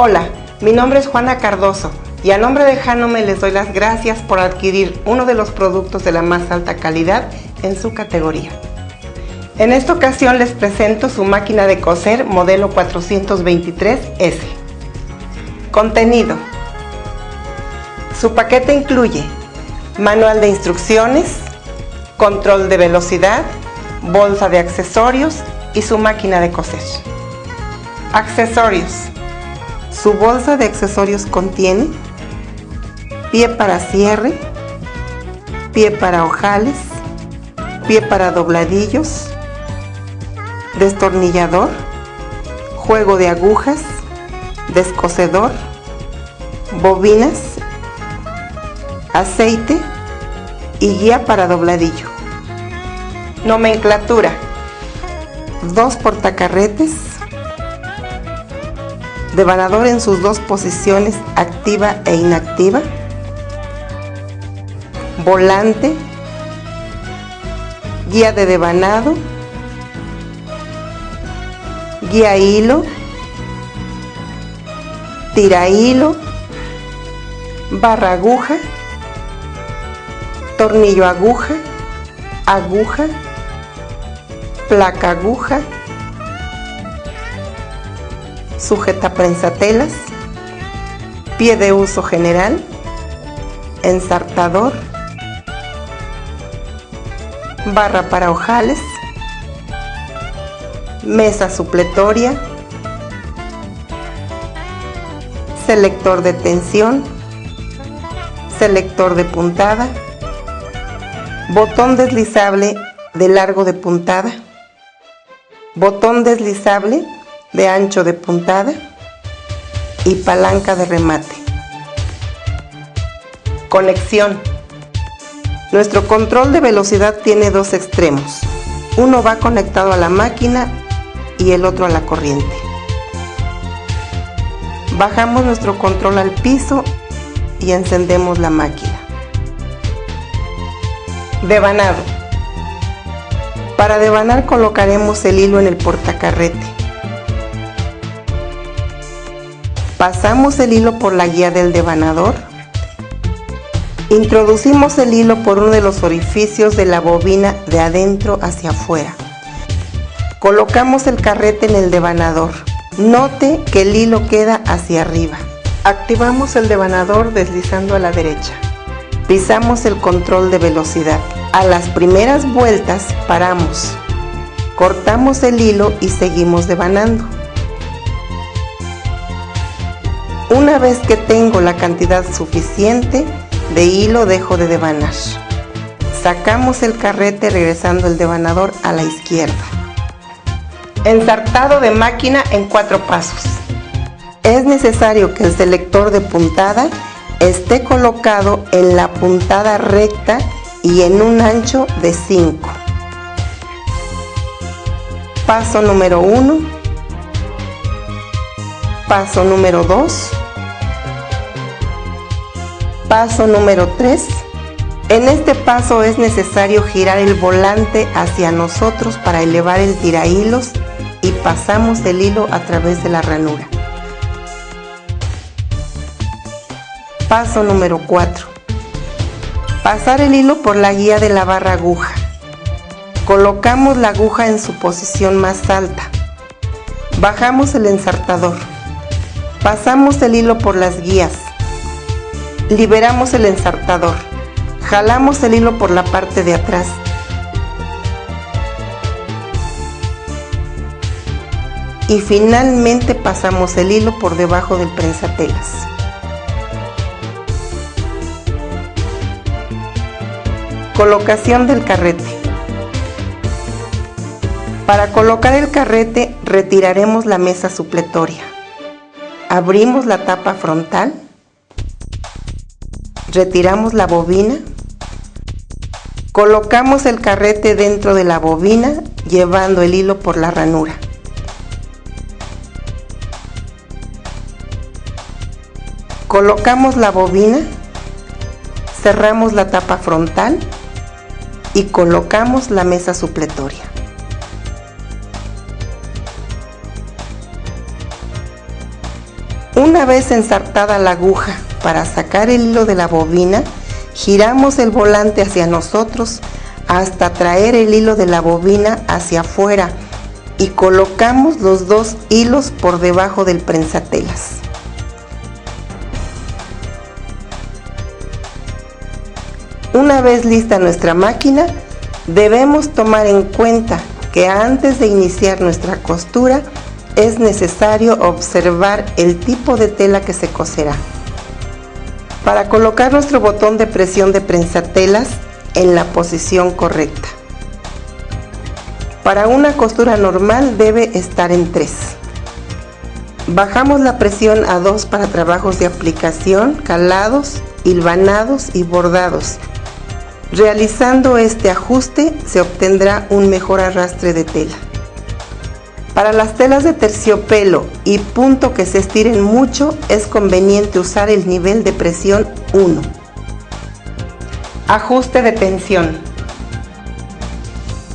Hola, mi nombre es Juana Cardoso y a nombre de Hanome les doy las gracias por adquirir uno de los productos de la más alta calidad en su categoría. En esta ocasión les presento su máquina de coser modelo 423S. Contenido. Su paquete incluye manual de instrucciones, control de velocidad, bolsa de accesorios y su máquina de coser. Accesorios. Su bolsa de accesorios contiene pie para cierre, pie para ojales, pie para dobladillos, destornillador, juego de agujas, descosedor, bobinas, aceite y guía para dobladillo. Nomenclatura: 2 portacarretes, devanador en sus 2 posiciones activa e inactiva, volante, guía de devanado, guía hilo, tira hilo, barra aguja, tornillo aguja, aguja, placa aguja, sujeta prensatelas, pie de uso general, ensartador, barra para ojales, mesa supletoria, selector de tensión, selector de puntada, botón deslizable de largo de puntada, botón deslizable de ancho de puntada y palanca de remate. Conexión. Nuestro control de velocidad tiene 2 extremos. Uno va conectado a la máquina y el otro a la corriente. Bajamos nuestro control al piso y encendemos la máquina. Devanado. Para devanar colocaremos el hilo en el portacarrete. Pasamos el hilo por la guía del devanador. Introducimos el hilo por uno de los orificios de la bobina de adentro hacia afuera. Colocamos el carrete en el devanador. Note que el hilo queda hacia arriba. Activamos el devanador deslizando a la derecha. Pisamos el control de velocidad. A las primeras vueltas paramos. Cortamos el hilo y seguimos devanando. Una vez que tengo la cantidad suficiente de hilo, dejo de devanar. Sacamos el carrete regresando el devanador a la izquierda. Ensartado de máquina en 4 pasos. Es necesario que el selector de puntada esté colocado en la puntada recta y en un ancho de 5. Paso número 1. Paso número 2. Paso número 3. En este paso es necesario girar el volante hacia nosotros para elevar el tirahilos y pasamos el hilo a través de la ranura. Paso número 4. Pasar el hilo por la guía de la barra aguja. Colocamos la aguja en su posición más alta. Bajamos el ensartador. Pasamos el hilo por las guías. Liberamos el ensartador. Jalamos el hilo por la parte de atrás. Y finalmente pasamos el hilo por debajo del prensatelas. Colocación del carrete. Para colocar el carrete retiraremos la mesa supletoria. Abrimos la tapa frontal. Retiramos la bobina. Colocamos el carrete dentro de la bobina llevando el hilo por la ranura. Colocamos la bobina, cerramos la tapa frontal y colocamos la mesa supletoria. Una vez ensartada la aguja para sacar el hilo de la bobina, giramos el volante hacia nosotros hasta traer el hilo de la bobina hacia afuera y colocamos los dos hilos por debajo del prensatelas. Una vez lista nuestra máquina, debemos tomar en cuenta que antes de iniciar nuestra costura es necesario observar el tipo de tela que se coserá. Para colocar nuestro botón de presión de prensatelas en la posición correcta. Para una costura normal debe estar en 3. Bajamos la presión a 2 para trabajos de aplicación, calados, hilvanados y bordados. Realizando este ajuste se obtendrá un mejor arrastre de tela. Para las telas de terciopelo y punto que se estiren mucho es conveniente usar el nivel de presión 1. Ajuste de tensión.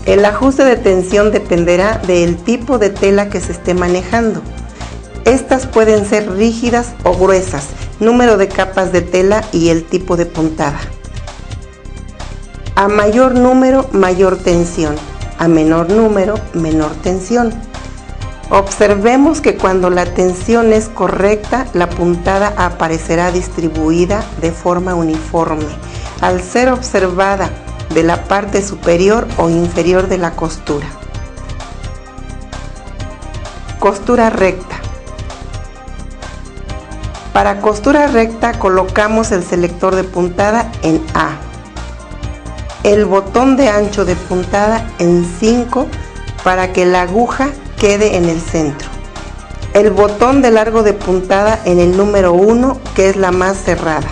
El ajuste de tensión dependerá del tipo de tela que se esté manejando. Estas pueden ser rígidas o gruesas, número de capas de tela y el tipo de puntada. A mayor número, mayor tensión. A menor número, menor tensión. Observemos que cuando la tensión es correcta, la puntada aparecerá distribuida de forma uniforme, al ser observada de la parte superior o inferior de la costura. Costura recta. Para costura recta colocamos el selector de puntada en A, el botón de ancho de puntada en 5 para que la aguja quede en el centro, el botón de largo de puntada en el número 1, que es la más cerrada.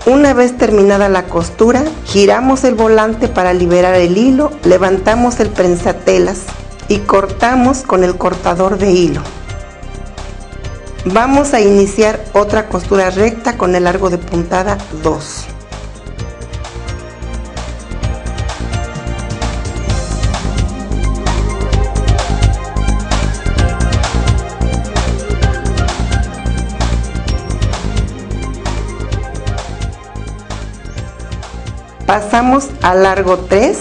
Una vez terminada la costura, giramos el volante para liberar el hilo, levantamos el prensatelas y cortamos con el cortador de hilo. Vamos a iniciar otra costura recta con el largo de puntada 2. Pasamos al largo 3.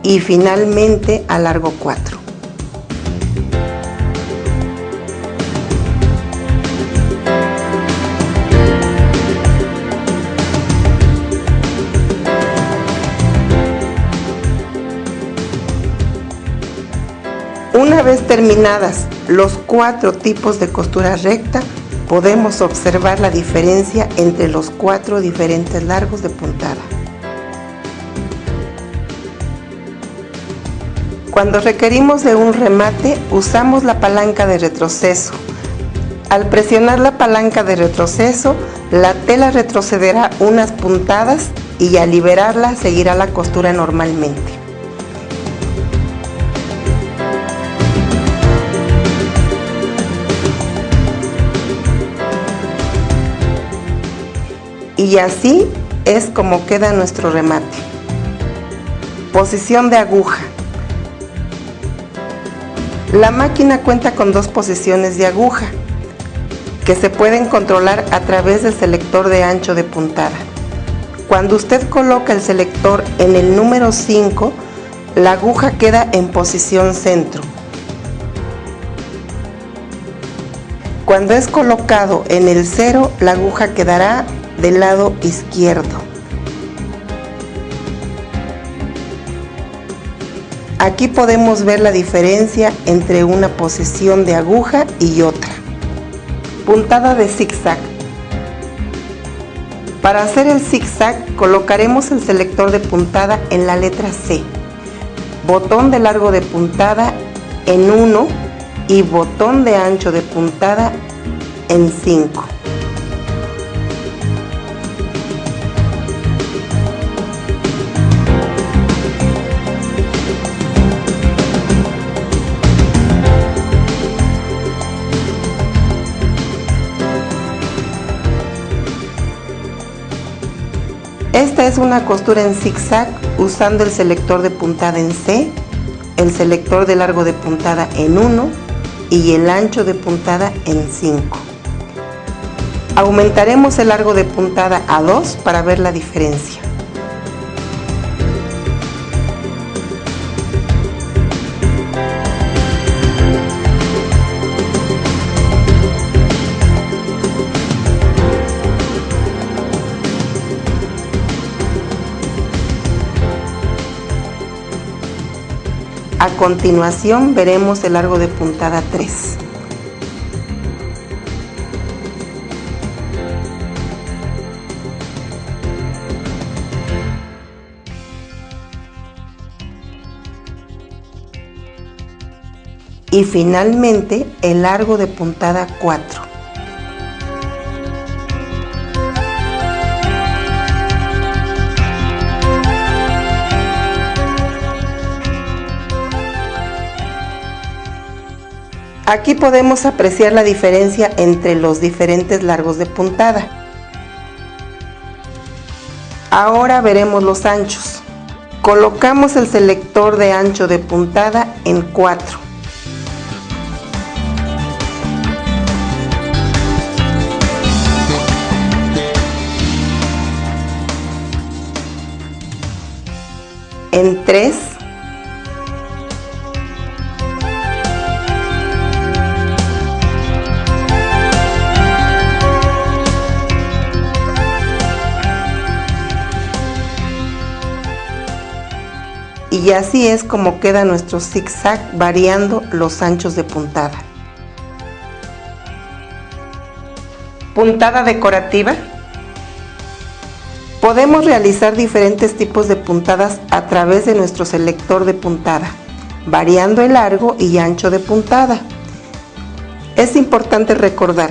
Y finalmente al largo 4. Una vez terminadas los 4 tipos de costura recta, podemos observar la diferencia entre los 4 diferentes largos de puntada. Cuando requerimos de un remate, usamos la palanca de retroceso. Al presionar la palanca de retroceso, la tela retrocederá unas puntadas y al liberarla seguirá la costura normalmente. Y así es como queda nuestro remate. Posición de aguja. La máquina cuenta con 2 posiciones de aguja que se pueden controlar a través del selector de ancho de puntada. Cuando usted coloca el selector en el número 5, la aguja queda en posición centro. Cuando es colocado en el 0, la aguja quedará del lado izquierdo. Aquí podemos ver la diferencia entre una posición de aguja y otra. Puntada de zigzag. Para hacer el zigzag colocaremos el selector de puntada en la letra C, botón de largo de puntada en 1 y botón de ancho de puntada en 5. Esta es una costura en zigzag usando el selector de puntada en C, el selector de largo de puntada en 1 y el ancho de puntada en 5. Aumentaremos el largo de puntada a 2 para ver la diferencia. A continuación veremos el largo de puntada 3. Y finalmente el largo de puntada 4. Aquí podemos apreciar la diferencia entre los diferentes largos de puntada. Ahora veremos los anchos. Colocamos el selector de ancho de puntada en 4. En 3. Y así es como queda nuestro zigzag variando los anchos de puntada. Puntada decorativa. Podemos realizar diferentes tipos de puntadas a través de nuestro selector de puntada, variando el largo y ancho de puntada. Es importante recordar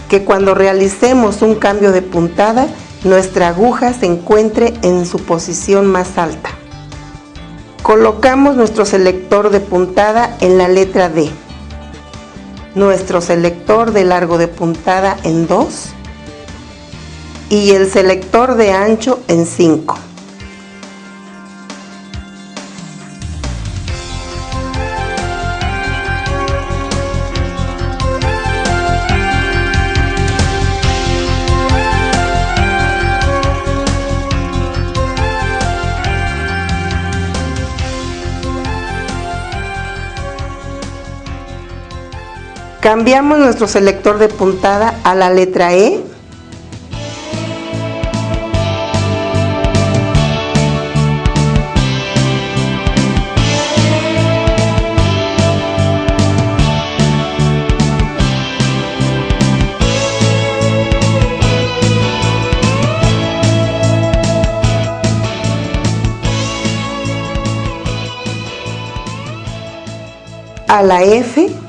que cuando realicemos un cambio de puntada, nuestra aguja se encuentre en su posición más alta. Colocamos nuestro selector de puntada en la letra D, nuestro selector de largo de puntada en 2 y el selector de ancho en 5. Cambiamos nuestro selector de puntada a la letra E . A la F .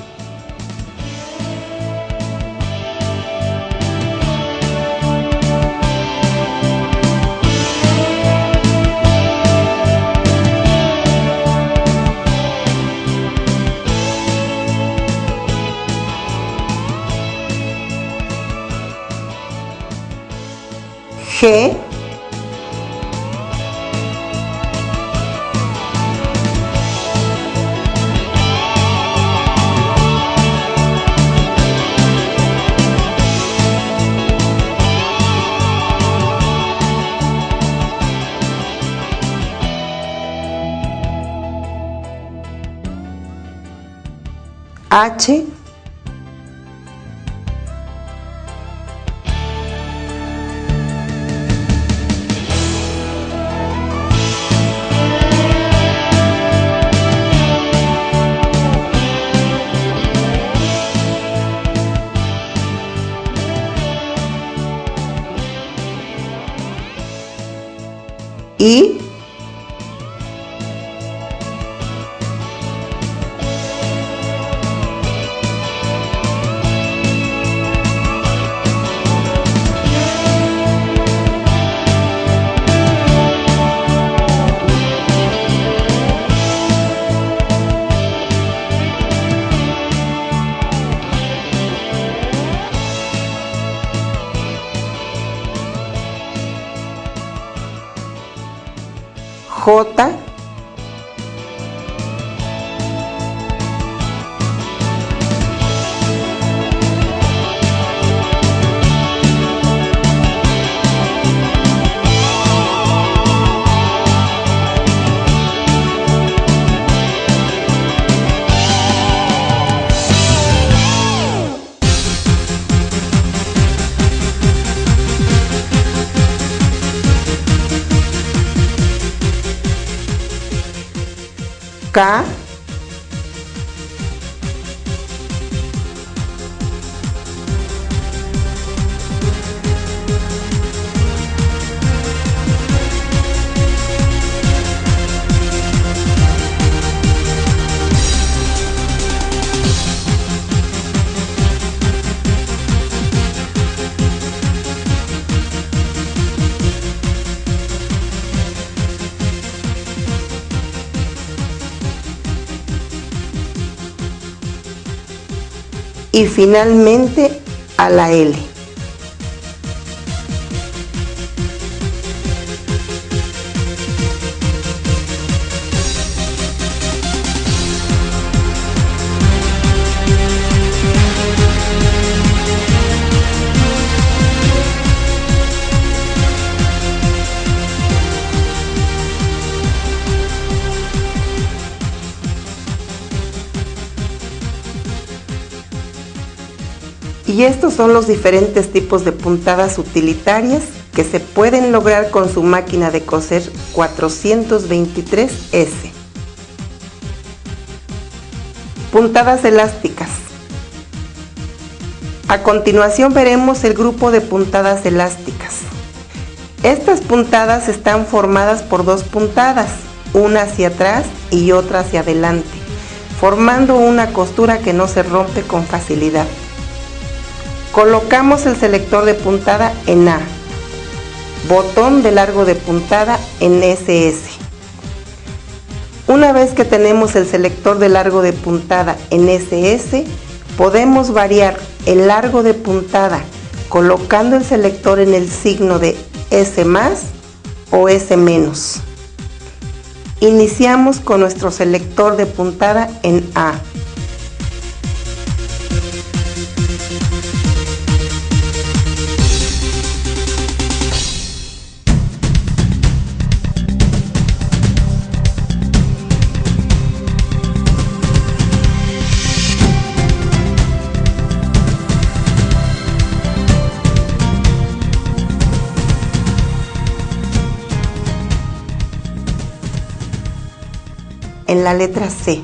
G . H . I . J, K, y finalmente a la L. Y estos son los diferentes tipos de puntadas utilitarias que se pueden lograr con su máquina de coser 423S. Puntadas elásticas. A continuación veremos el grupo de puntadas elásticas. Estas puntadas están formadas por dos puntadas, una hacia atrás y otra hacia adelante, formando una costura que no se rompe con facilidad. Colocamos el selector de puntada en A, botón de largo de puntada en SS. Una vez que tenemos el selector de largo de puntada en SS, podemos variar el largo de puntada colocando el selector en el signo de S más o S menos. Iniciamos con nuestro selector de puntada en A. En la letra C.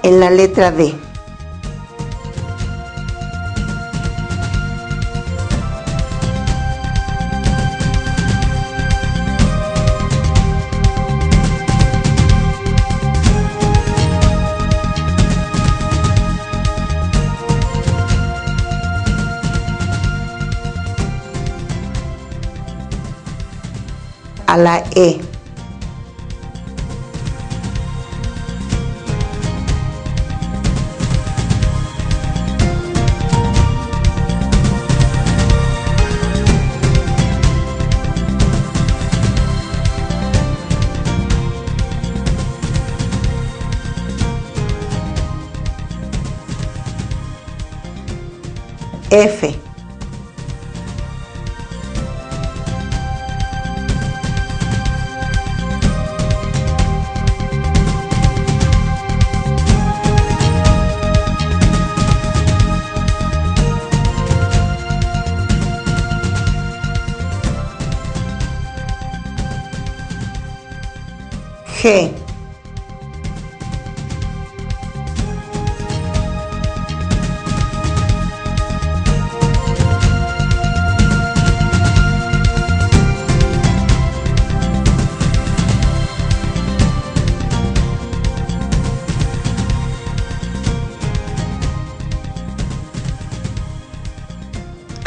En la letra D. A la E. F. G.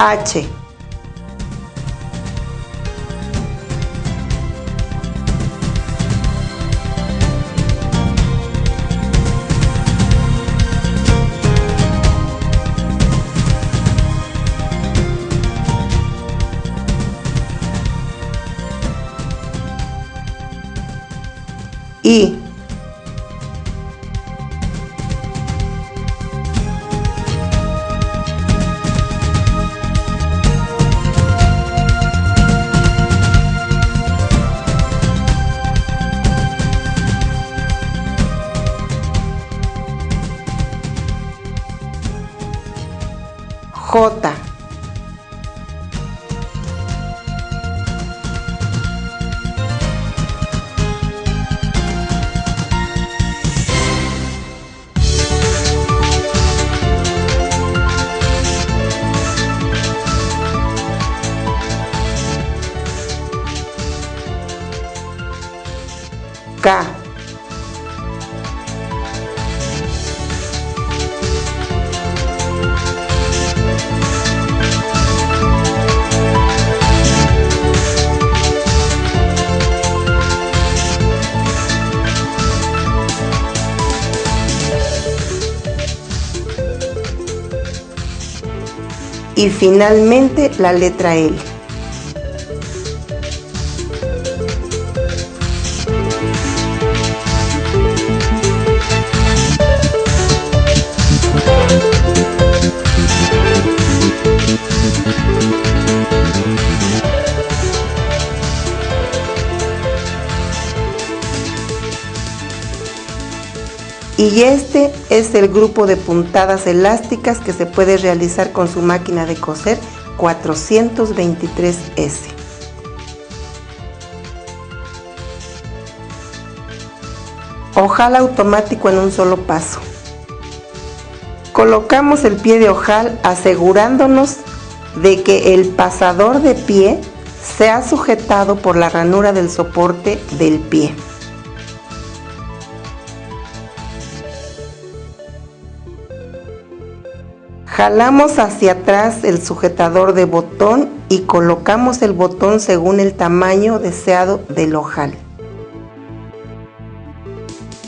H. I. J. K. Y finalmente la letra L. Y este es el grupo de puntadas elásticas que se puede realizar con su máquina de coser 423S. Ojal automático en un solo paso. Colocamos el pie de ojal asegurándonos de que el pasador de pie sea sujetado por la ranura del soporte del pie. Jalamos hacia atrás el sujetador de botón y colocamos el botón según el tamaño deseado del ojal.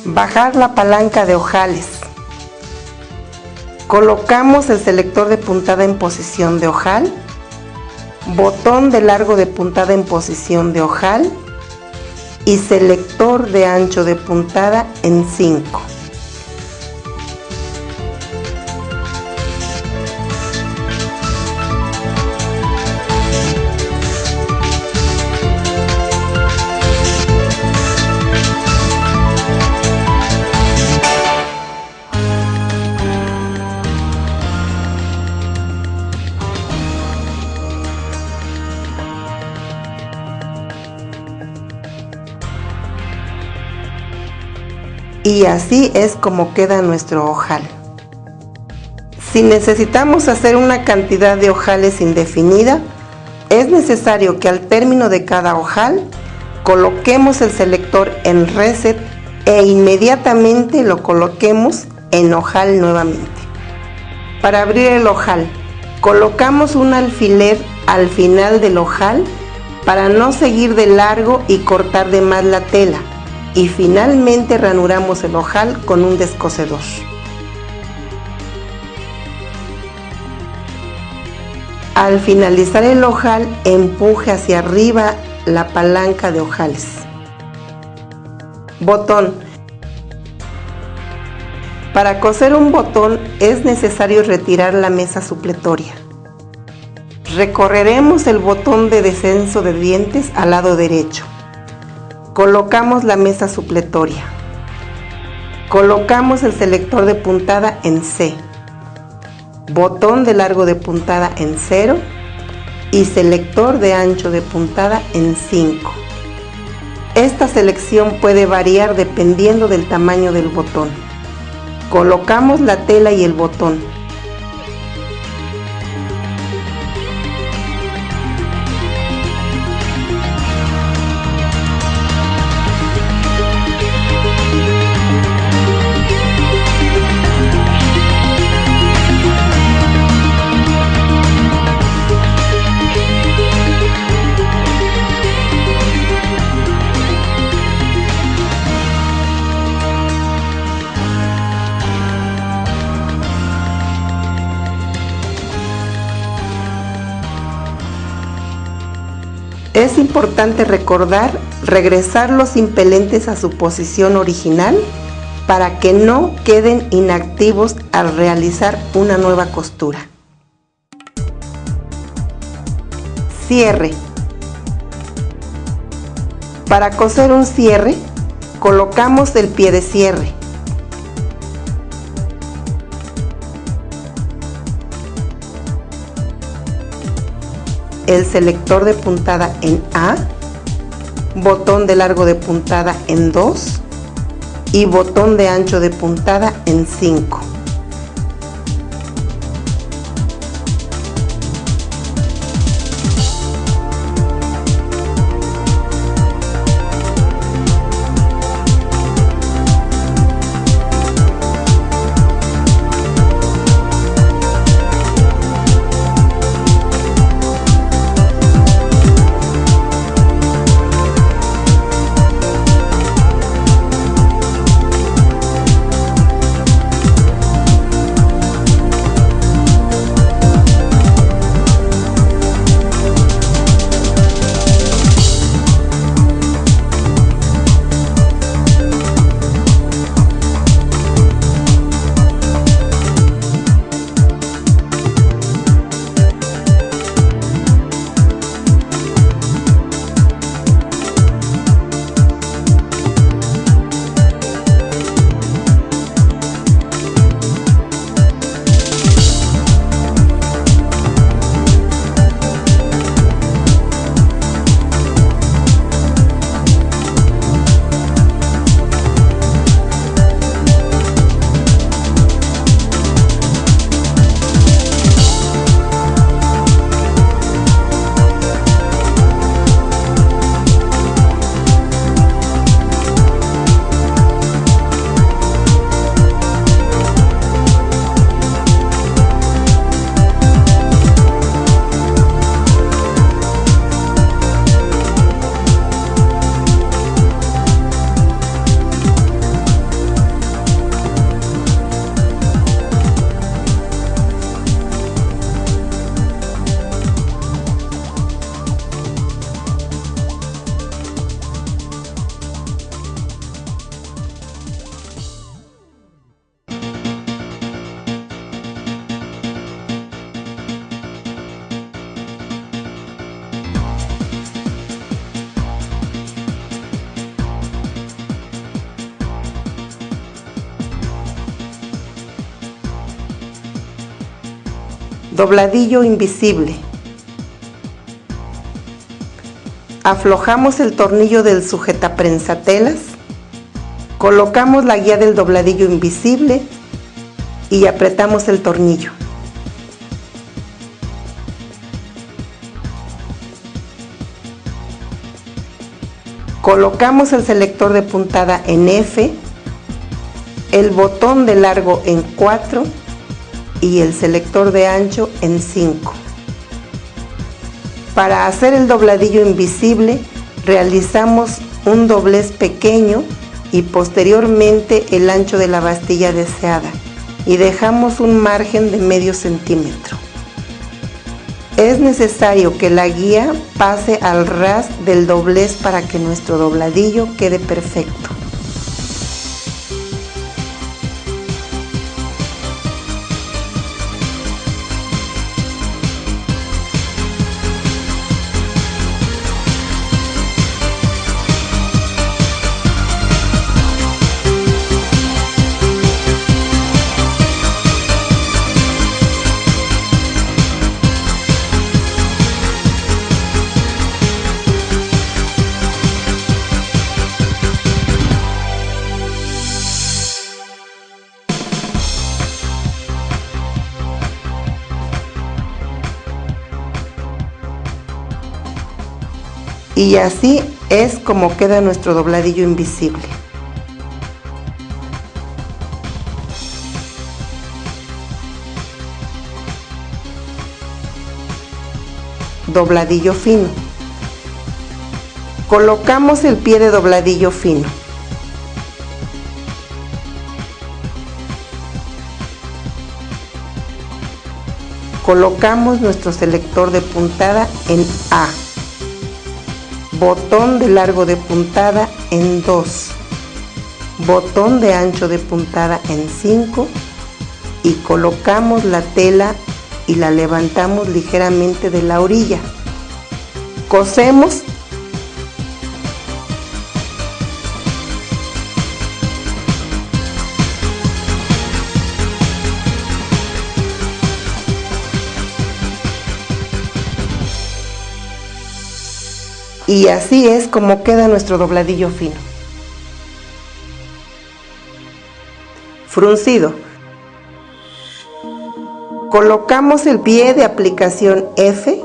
Bajar la palanca de ojales. Colocamos el selector de puntada en posición de ojal, botón de largo de puntada en posición de ojal y selector de ancho de puntada en 5. Y así es como queda nuestro ojal. Si necesitamos hacer una cantidad de ojales indefinida, es necesario que al término de cada ojal coloquemos el selector en reset e inmediatamente lo coloquemos en ojal nuevamente. Para abrir el ojal, colocamos un alfiler al final del ojal para no seguir de largo y cortar de más la tela. Y finalmente ranuramos el ojal con un descosedor. Al finalizar el ojal, empuje hacia arriba la palanca de ojales. Botón. Para coser un botón es necesario retirar la mesa supletoria. Recorreremos el botón de descenso de dientes al lado derecho. Colocamos la mesa supletoria. Colocamos el selector de puntada en C, botón de largo de puntada en 0 y selector de ancho de puntada en 5. Esta selección puede variar dependiendo del tamaño del botón. Colocamos la tela y el botón. Es importante recordar regresar los impelentes a su posición original para que no queden inactivos al realizar una nueva costura. Cierre. Para coser un cierre, colocamos el pie de cierre. El selector de puntada en A, botón de largo de puntada en 2 y botón de ancho de puntada en 5. Dobladillo invisible. Aflojamos el tornillo del sujetaprensatelas, colocamos la guía del dobladillo invisible y apretamos el tornillo. Colocamos el selector de puntada en F, el botón de largo en 4 y el selector de ancho en 5. Para hacer el dobladillo invisible realizamos un doblez pequeño y posteriormente el ancho de la bastilla deseada y dejamos un margen de medio centímetro. Es necesario que la guía pase al ras del doblez para que nuestro dobladillo quede perfecto. Y así es como queda nuestro dobladillo invisible. Dobladillo fino. Colocamos el pie de dobladillo fino. Colocamos nuestro selector de puntada en A. botón de largo de puntada en 2, botón de ancho de puntada en 5 y colocamos la tela y la levantamos ligeramente de la orilla. Cosemos y así es como queda nuestro dobladillo fino. Fruncido. Colocamos el pie de aplicación F.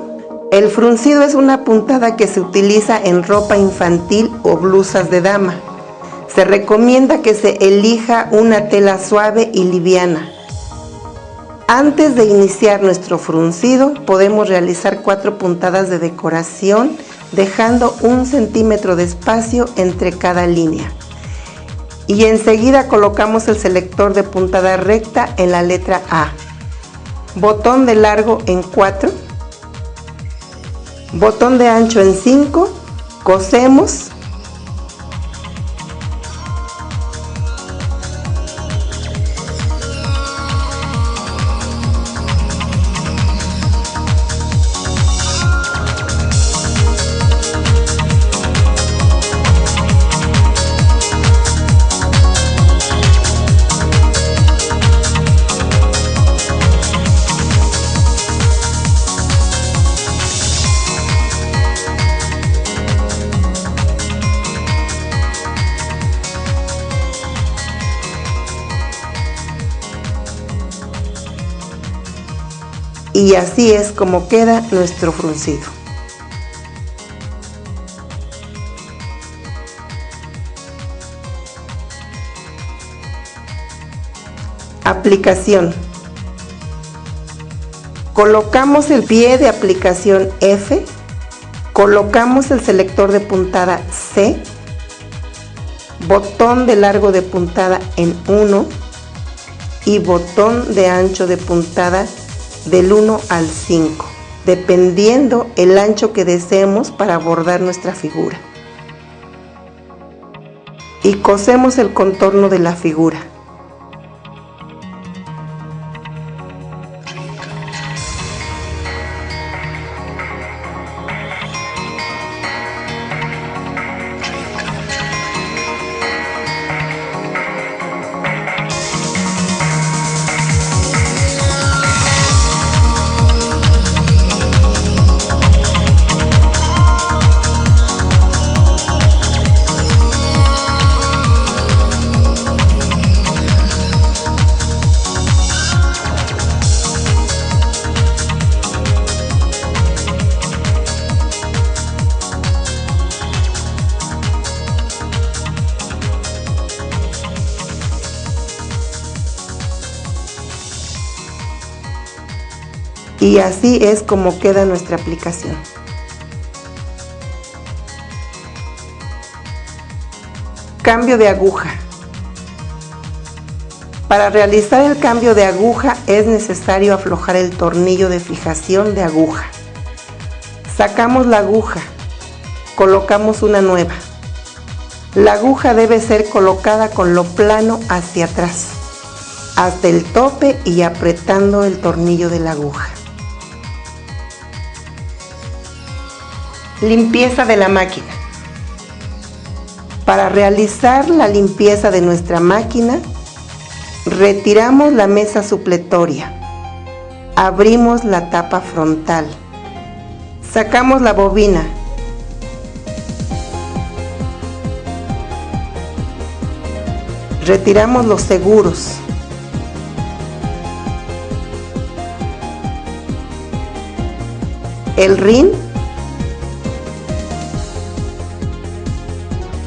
El fruncido es una puntada que se utiliza en ropa infantil o blusas de dama. Se recomienda que se elija una tela suave y liviana. Antes de iniciar nuestro fruncido, podemos realizar 4 puntadas de decoración, dejando 1 centímetro de espacio entre cada línea. Y enseguida colocamos el selector de puntada recta en la letra A. Botón de largo en 4, botón de ancho en 5, cosemos y así es como queda nuestro fruncido. Aplicación. Colocamos el pie de aplicación F, colocamos el selector de puntada C, botón de largo de puntada en 1 y botón de ancho de puntada del 1 al 5, dependiendo el ancho que deseemos para bordar nuestra figura. Y cosemos el contorno de la figura. Y así es como queda nuestra aplicación. Cambio de aguja. Para realizar el cambio de aguja es necesario aflojar el tornillo de fijación de aguja. Sacamos la aguja, colocamos una nueva. La aguja debe ser colocada con lo plano hacia atrás, hasta el tope y apretando el tornillo de la aguja. Limpieza de la máquina. Para realizar la limpieza de nuestra máquina, retiramos la mesa supletoria, abrimos la tapa frontal, sacamos la bobina, retiramos los seguros, el rin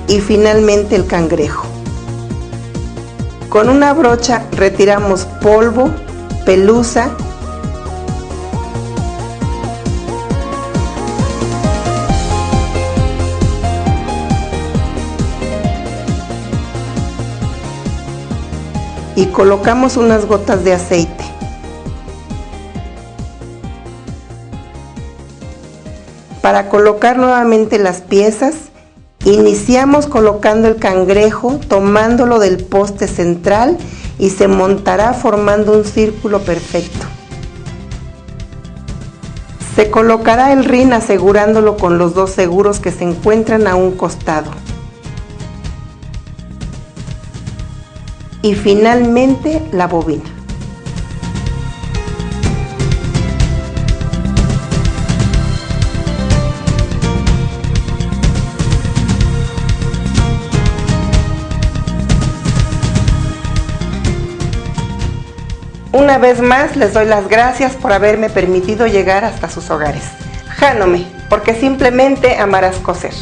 y finalmente el cangrejo. Con una brocha retiramos polvo, pelusa y colocamos unas gotas de aceite. Para colocar nuevamente las piezas, iniciamos colocando el cangrejo, tomándolo del poste central y se montará formando un círculo perfecto. Se colocará el rin asegurándolo con los dos seguros que se encuentran a un costado. Y finalmente la bobina. Una vez más les doy las gracias por haberme permitido llegar hasta sus hogares. Janome, porque simplemente amarás coser.